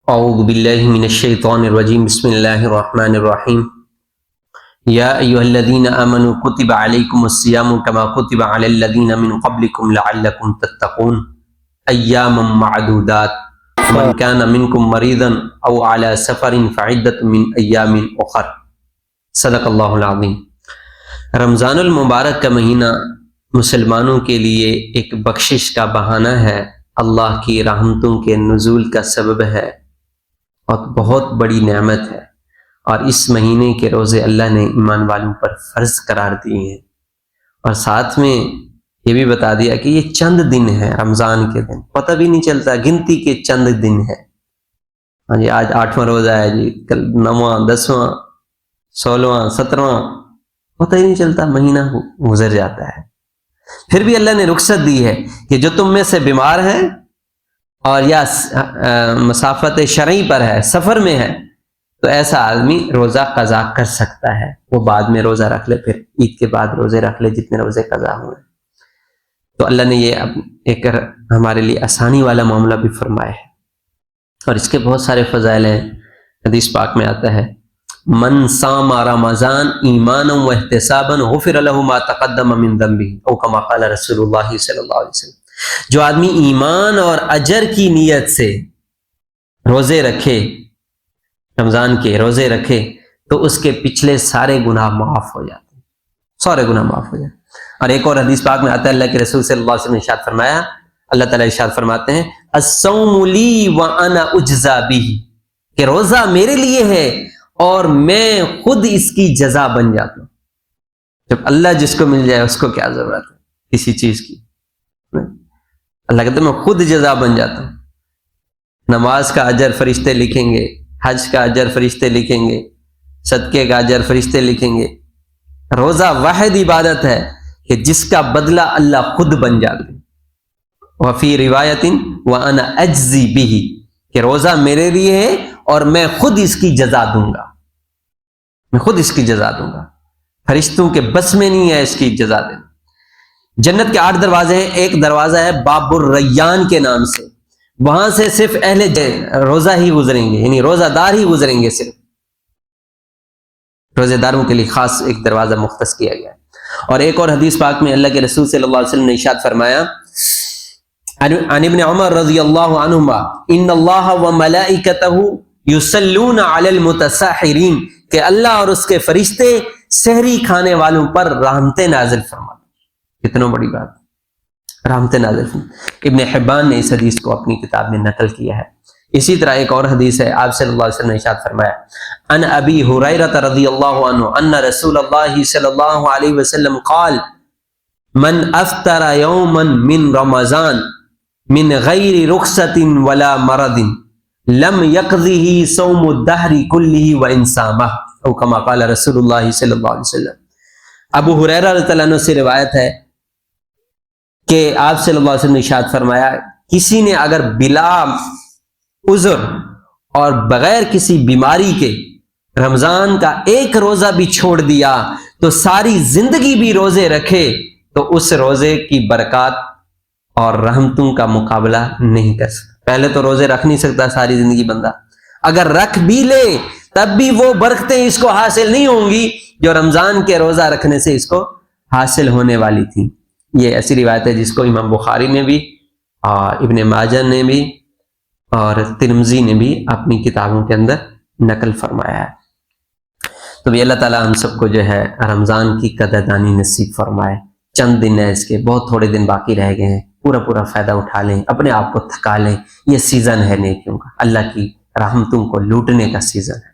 اعوذ باللہ من الشیطان الرجیم بسم اللہ الرحمن الرحیم یا ایھا الذین آمنوا کتب علیکم الصیام کما کتب علی الذین من قبلکم لعلکم تتقون ایاما معدودات من کان منکم مریضا او علی سفر فعدۃ من ایام اخر صدق اللہ العظیم۔ رمضان المبارک کا مہینہ مسلمانوں کے لیے ایک بخشش کا بہانہ ہے، اللہ کی رحمتوں کے نزول کا سبب ہے اور بہت بڑی نعمت ہے، اور اس مہینے کے روزے اللہ نے ایمان والوں پر فرض قرار دیے ہیں، اور ساتھ میں یہ بھی بتا دیا کہ یہ چند دن ہیں، رمضان کے دن پتہ بھی نہیں چلتا، گنتی کے چند دن ہیں۔ ہاں جی، آج 8واں روزہ ہے جی، کل 9واں 10واں 16واں 17واں، پتہ ہی نہیں چلتا، مہینہ گزر جاتا ہے۔ پھر بھی اللہ نے رخصت دی ہے کہ جو تم میں سے بیمار ہیں اور یا مسافت شرعی پر ہے، سفر میں ہے، تو ایسا آدمی روزہ قضا کر سکتا ہے، وہ بعد میں روزہ رکھ لے، پھر عید کے بعد روزے رکھ لے جتنے روزے قضا ہوئے۔ تو اللہ نے یہ ایک ہمارے لیے آسانی والا معاملہ بھی فرمایا ہے، اور اس کے بہت سارے فضائل ہیں۔ حدیث پاک میں آتا ہے من صام رمضان ایمانا واحتسابا غفر له ما تقدم من ذنبه او کما قال رسول اللہ صلی اللہ علیہ وسلم۔ جو آدمی ایمان اور اجر کی نیت سے روزے رکھے، رمضان کے روزے رکھے، تو اس کے پچھلے سارے گناہ معاف ہو جاتے ہیں، سارے گناہ معاف ہو جاتے ہیں۔ اور ایک اور حدیث پاک میں آتا ہے، اللہ کے رسول صلی اللہ علیہ وسلم نے ارشاد فرمایا، اللہ تعالیٰ ارشاد فرماتے ہیں الصوم لی وانا اجزا بہ، کہ روزہ میرے لیے ہے اور میں خود اس کی جزا بن جاتا ہوں۔ جب اللہ جس کو مل جائے اس کو کیا ضرورت ہے کسی چیز کی؟ اللہ کہتے ہیں میں خود جزا بن جاتا ہوں۔ نماز کا اجر فرشتے لکھیں گے، حج کا اجر فرشتے لکھیں گے، صدقے کا اجر فرشتے لکھیں گے۔ روزہ واحد عبادت ہے کہ جس کا بدلہ اللہ خود بن جاتے ہیں۔ وفی روایت وانا اجزی بہ، کہ روزہ میرے لیے ہے اور میں خود اس کی جزا دوں گا، میں خود اس کی جزا دوں گا، فرشتوں کے بس میں نہیں ہے اس کی جزا دینا۔ جنت کے 8 دروازے ہیں، ایک دروازہ ہے باب الریان کے نام سے، وہاں سے صرف اہل روزہ ہی گزریں گے، یعنی روزہ دار ہی گزریں گے، صرف روزہ داروں کے لیے خاص ایک دروازہ مختص کیا گیا ہے۔ اور ایک اور حدیث پاک میں اللہ کے رسول صلی اللہ علیہ وسلم نے ارشاد فرمایا عن ابن عمر رضی اللہ عنہما ان اللہ وملائکتہ یصلون علی المتسحرین، کہ اللہ اور اس کے فرشتے سحری کھانے والوں پر رحمتیں نازل فرماتے ہیں۔ کتنا بڑی بات، رحمتیں نازل فرماتے۔ ابن حبان نے اس حدیث کو اپنی کتاب میں نقل کیا ہے۔ اسی طرح ایک اور حدیث ہے، آپ صلی اللہ علیہ وسلم نے ارشاد فرمایا ان ابی ہریرہ رضی اللہ عنہ ان رسول اللہ صلی اللہ علیہ وسلم قال من افطر یوما من رمضان من غیر رخصت ولا مرض لم یقضه صوم الدہر کلہ وان صامہ، او کما قال رسول اللہ صلی اللہ علیہ وسلم۔ ابو ہریرہ رضی اللہ عنہ سے روایت ہے کہ آپ صلی اللہ علیہ وسلم نے ارشاد فرمایا کسی نے اگر بلا عذر اور بغیر کسی بیماری کے رمضان کا ایک روزہ بھی چھوڑ دیا تو ساری زندگی بھی روزے رکھے تو اس روزے کی برکات اور رحمتوں کا مقابلہ نہیں کر سکتا۔ پہلے تو روزے رکھ نہیں سکتا ساری زندگی بندہ، اگر رکھ بھی لے تب بھی وہ برکتیں اس کو حاصل نہیں ہوں گی جو رمضان کے روزہ رکھنے سے اس کو حاصل ہونے والی تھی۔ یہ ایسی روایت ہے جس کو امام بخاری نے بھی اور ابن ماجہ نے بھی اور ترمذی نے بھی اپنی کتابوں کے اندر نقل فرمایا ہے۔ تو بھی اللہ تعالیٰ ہم سب کو جو ہے رمضان کی قدردانی نصیب فرمائے۔ چند دن ہے اس کے، بہت تھوڑے دن باقی رہ گئے ہیں، پورا فائدہ اٹھا لیں، اپنے آپ کو تھکا لیں۔ یہ سیزن ہے نیکیوں کا، اللہ کی رحمتوں کو لوٹنے کا سیزن ہے۔